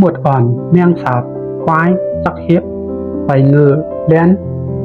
หมดอ่อนแมงสาบควายจักเห็บไปเงือแดน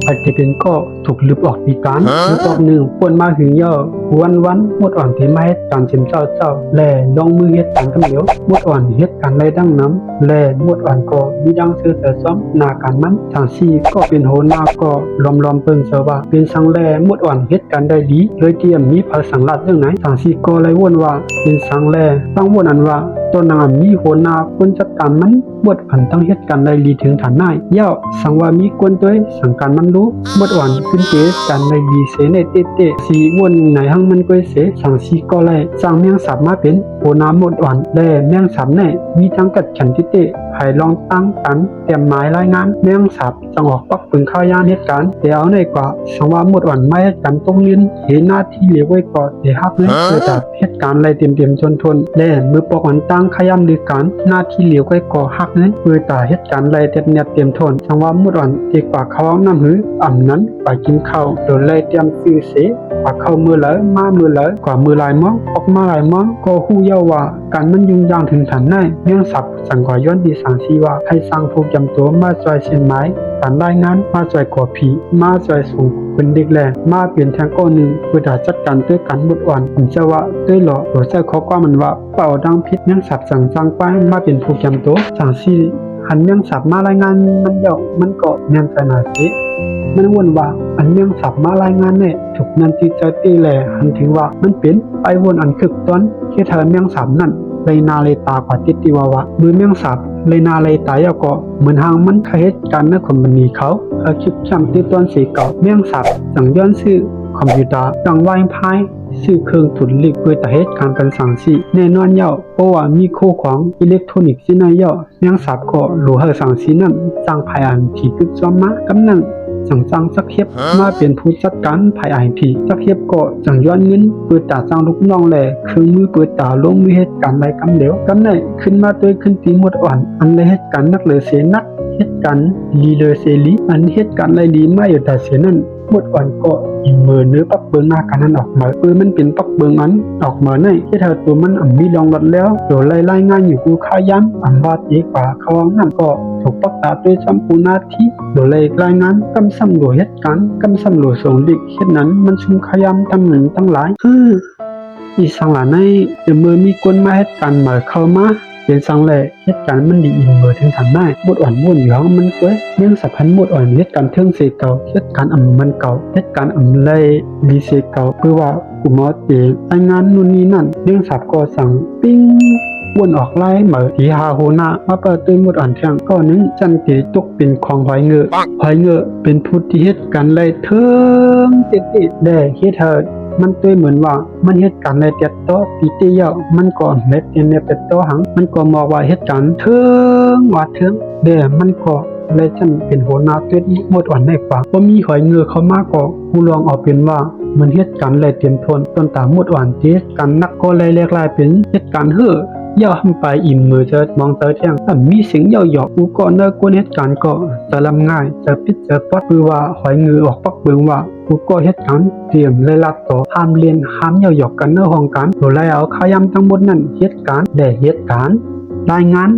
ไปที่เป็นก็ถูกลึบออกปีการแล้วตอกหนึ่งป่วนมาหึงย่อวันหมดอ่อนที่มาเฮ็ดการเจ็มเจ้าแลลงมือเฮ็ดการกำเหลียวหมดอ่อนเฮ็ดการไรดังน้ำแลหมดอ่อนก็มีดังซื้อเสือซ้อมนาการมันทางซี่ก็เป็นโหนาก็ล้อมเปิงเสว่าเป็นสังแลหมดอ่อนเฮ็ดการได้ดีเลยเตรียมมีภาสังลัดเรื่องไหนทางซี่ก็เลยวนว่าเป็นสังแลตั้งวนอันว่าต้นนางมีโหนาคนจัดการมันบดอันตั้งเฮ็ดการได้ดีถึงฐานนายย่าสังว่ามีกวนตัวสังการมันรู้บดอ่อนขึ้นเจการได้ดีเสในเตสีวนไหนหังมันก้อยเสสังสีก็เลยสร้างเมียงสับมาเป็นโหนาหมดอ่อนและเมียงสับแน่มีทั้งกัดฉันทิเตภายลองตั้งกันเตรียมหมายรายงานเมียงสับจังออกปักปืนข้าวยานเหตุการณ์แต่เอาในกว่าสังว่าหมดอ่อนไม่เหตุการณ์ต้องเรียนเห็นหน้าที่เหลียวไว้ก่อนเดี๋ยวฮับเลยเกิดจากเหตุการณ์อะไรเต็มจนทนและมือปอกอันตั้งขย้ำหรือการหน้าที่เหลียวไว้ก่อฮักนั้นเกิดจากเหตุการณ์อะไรเต็มทนสังว่าหมดอ่อนดีกว่าเขาน้ำหืออ่ำนั้นไปกินข้าวโดนไล่เตรียมซื้อเสกว่าเข้ามือเลยมามือเลยกว่ามือลายมองออกมาลายมองก็หู้เย้าว่าการมันยุ่งยากถึงฐานได้เนื่องสับสังกว่าย้อนดีสังสีว่าให้สร้างผูกจำตัวมาจอยเส้นไม้การได้งานมาจอยก่อผีมาจอยส่งเป็นเด็กแหลมาเปลี่ยนแทงก้อนหนึ่งเพื่อจัดการด้วยการหมดอ่อนผมเชื่อว่าด้วยหล่อหรือเชื่อข้อความมันว่าเป่าดังพิษเนื่องสับสั่งจังป้ายมาเป็นผูกจำตัวสังสีหันเนื่องสับมารายงานมันเยาะมันก็แน่นใจนาสิมันวนว่าอันเนื่องสับมารายงานเนี่ยถูกนันติใจตีแหล่หันถึงว่ามันเป็นไปวนอันคึกต้นที่เธอเนื่องสับนั่นเลยนาเลยตากว่าติติวาวะมือเนื่องสับเลยนาเลยตายก็เหมือนหางมันเคยเหตุการณ์ในคนมันมีเขาคิดจำที่ต้นสีเก่าเนื่องสับสั่งย้อนซื้อคอมพิวเตอร์จังวายพายซื้อเครื่องทุนลิกเพื่อแต่เหตุการณ์กันสั่งสีแน่นอนเย่าเพราะว่ามีโคของอิเล็กทรอนิกส์ที่นายเย่าเนื่องสับก็หลัวสั่งสีนั่นจังพายอันที่กึกซ้อมมากำนังจังสักเฮ็บมาเป็นผู้จัดการภายไอพีจักเฮ็บก็จังย้อนเงินเปิดตาจังลูกน้องแลเครื่องมือเปิดตาลงมือเหตุการณ์ใดกำเหลวกำไหนขึ้นมาด้วยขึ้นตีหมดอ่อนอันเลยเหตุการณ์นักเลยเสนักเหตุการณ์ลีเลยเสลีอันเหตุการณ์ไรลีมาอยู่แต่เสนั่นหมดอ่อนก็อินเมอเนื้อปักเบิงหน้ากันนั้นออกมามันเป็นปักเบิงอันออกมาในที่เธอตัวมันมีลองรถแล้วโดยไล่งานอยู่กูข้าย้ำว่าดีกว่าเขานั่นก็ถูกปักตาด้วยจำปูนาที่โดยรายงานกำซ้ำโดยเหตุการณ์กำซ้ำโดยส่งดิกเช่นนั้นมันชุมขยำตั้งหนึ่งตั้งหลายอีสังหลาในเดี๋ยวมือมีคนมาเหตุการณ์มาเข้ามาเป็นสังแหล่เหตุการณ์มันดีอินเบอร์ถึงทางได้บทอ่อนม่วนอยู่ห้องมันเว้ยเรื่องสัพพันบทอ่อนเหตุการณ์เทิงเสกเก่าเหตุการณ์มันเก่าเหตุการณ์ไล่ดีเสกเก่าเพื่อว่ากุมอเตรายงานนู่นนี่นั่นเรื่องสับก็สั่งปิ้งวนออกไล่เหมือที่หาโหนามาเปิดตัวหมดอ่อนเที่ยงก็นึงจันตีตกเป็นของหอยเงือเป็นผู้ที่เหตุการณ์ไล่เทิงติดได้เฮ็ดเธอมันตัวเหมือนว่ามันเหตุการณ์ในเต็ดโตปีเตียวมันก็เล็ดในเต็ดโตหังมันก็มองว่าเหตุการณ์เทิงว่าเทิงเด้มันก็เลยจันเป็นหัวหน้าตัวหมดอ่อนในกว่าบ่มีหอยเงือเข้ามาก็ผู้ลองเอาเป็นว่ามันเหตุการณ์เลยเต็มทนต้นตาหมดอ่อนเจกันนักก็เลยเรียกลายเป็นเหตุการณ์ย่อทำไปอิ่มมือจะมองเตอเที่ยงถ้ามีเสียงย่อหยอกกูก็เนื้อกวนเหตุการณ์ก็จะลำง่ายจะปิดจะปอดคือว่าหอยเงือออกปักเบิงว่ากูก็เหตุการณ์เตรียมเลยลัดต่อห้ามเรียนห้ามย่อหยอกกันเนื้อห้องการโดยไล่เอาขย้ำทั้งหมดนั้นเหตุการณ์แด่เหตุการณ์รายงาน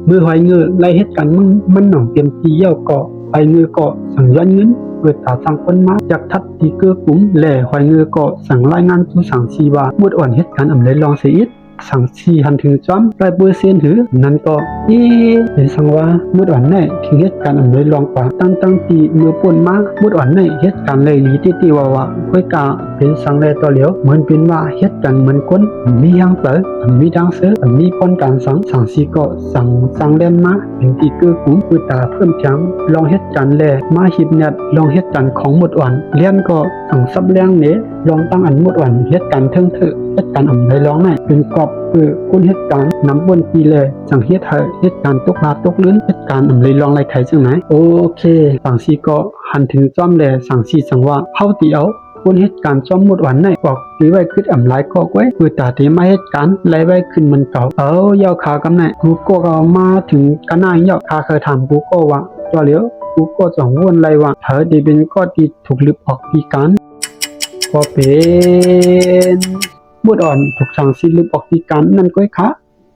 มือหอยเงือไล่เหตุการณ์มันหน่องเตรียมทีเย่าก็หอยเงือก็สั่งย้อนเงินเปิดตาสั่งคนมาจากทัดที่เกือกลุ่มแหล่หอยเงือก็สั่งรายงานผู้สั่งชีว่าหมดอ่อนเหตุการณ์เลยลองเสียอีกสั่งสี่หันถึงจ้อม100%หือนั่นก็เป็นสังว่ามุดอ่อนในถึงเหตุการณ์เลยลองกว่าตั้งตีมือป่นมามุดอ่อนในเหตุการณ์เลยลีติว่าค่อยกาเป็นสังเลยต่อเหลียวเหมือนเป็นว่าเหตุการณ์เหมือนคนมียังเต๋อมีดังเสือมีป้อนการสั่งสีก็สั่งเล่นมาเป็นตีเกือกลุ่มคือตาเพิ่มจังลองเหตุการณ์แลมาหิบเน็ตลองเหตุการณ์ของมุดอ่อนเลี้ยนก็สั่งซับแรงเนลองตั้งอันมุดอ่อนเหตุการณ์เทิงเถอะเหตุการณ์เลยร้องในเป็นกอบคุณเหตุการณ์นำบนปีเลยสังเหตุการณ์ตกลาตกลื่นเหตุการณ์เลยลองไรไขจังไหนโอเคสั่งสีก็หันถึงจ้อมแลสั่งสีสังว่าเฮาตีเอาคุณเหตุการณ์จ้อมหมดวันไหนบอกตีไว้ขึ้นหลายก็ไว้คือตาที่มาเหตุการณ์ไล่ไว้ขึ้นมันเก่ายาวขากำไหนกูก็เอามาถึงกันหน้ายาวขาเคยถามกูก็ว่าตัวเหลียวกูก็สองวนไรว่าเธอดีเป็นก็ตีถูกลึกออกปีการก็เป็นบทอ่อนถูกสั่งสิลึกออกที่กันนั่นก็ค่ะ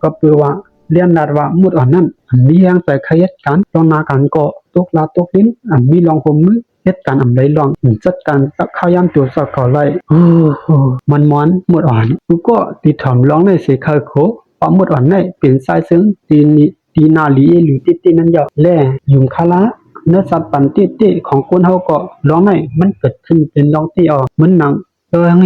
ก็แปลว่า เรียนนัดว่าหมดอ่อนนั้นอันมีแรงใจขยัดการลองนาการก็ตกลาตกลิ้นอันมีลองหมมือเหตุการณ์อำไรลองจัดการข้าวยามตัวสอกเขาไล่มันม้อนหมดอ่อนกูก็ติดถอมร้องในเสคาโคปอหมดอ่อนในเป็นสายซึ้งตีนาลีหรือตินั้นยาวแล่ยุงคาละเนื้อสัตว์ปันติของคนเฮาก็ร้องในมันเกิดขึ้นเป็นร้องที่ออกเหมือนหนัง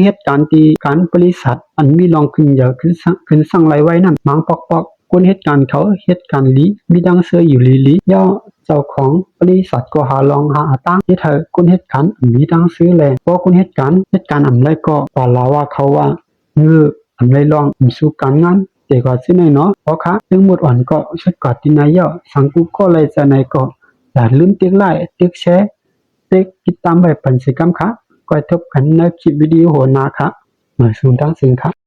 เหตุการณ์ที่การบริษัทอันมีลองขึ้นอย่าขึ้นสั่งไรไว้นั่นมังปอกคนเหตุการณ์เขาเหตุการณ์ลีมีดังเสืออยู่ลีย่อเจ้าของบริษัทก็หาลองหาตั้งที่เธอคนเหตุการณ์มีดังซื้อแลเพราะคนเหตุการณ์อำไรก็ปาลาว่าเขาว่าอำไรลองสู่การงานแต่ก็สิไหนเนาะเพราะคะถึงหมดอ่อนก็ชุดกอดที่นายย่อสังกูก็เลยจะในก็อย่าลืมติ๊กไลค์ติ๊กแชร์ติ๊กติดตามไปปันสิกรรมค่ะก็ทบกันในคลิปวิดีโอหน้าค่ะเหมือนสูนทั้งสิ้นค่ะ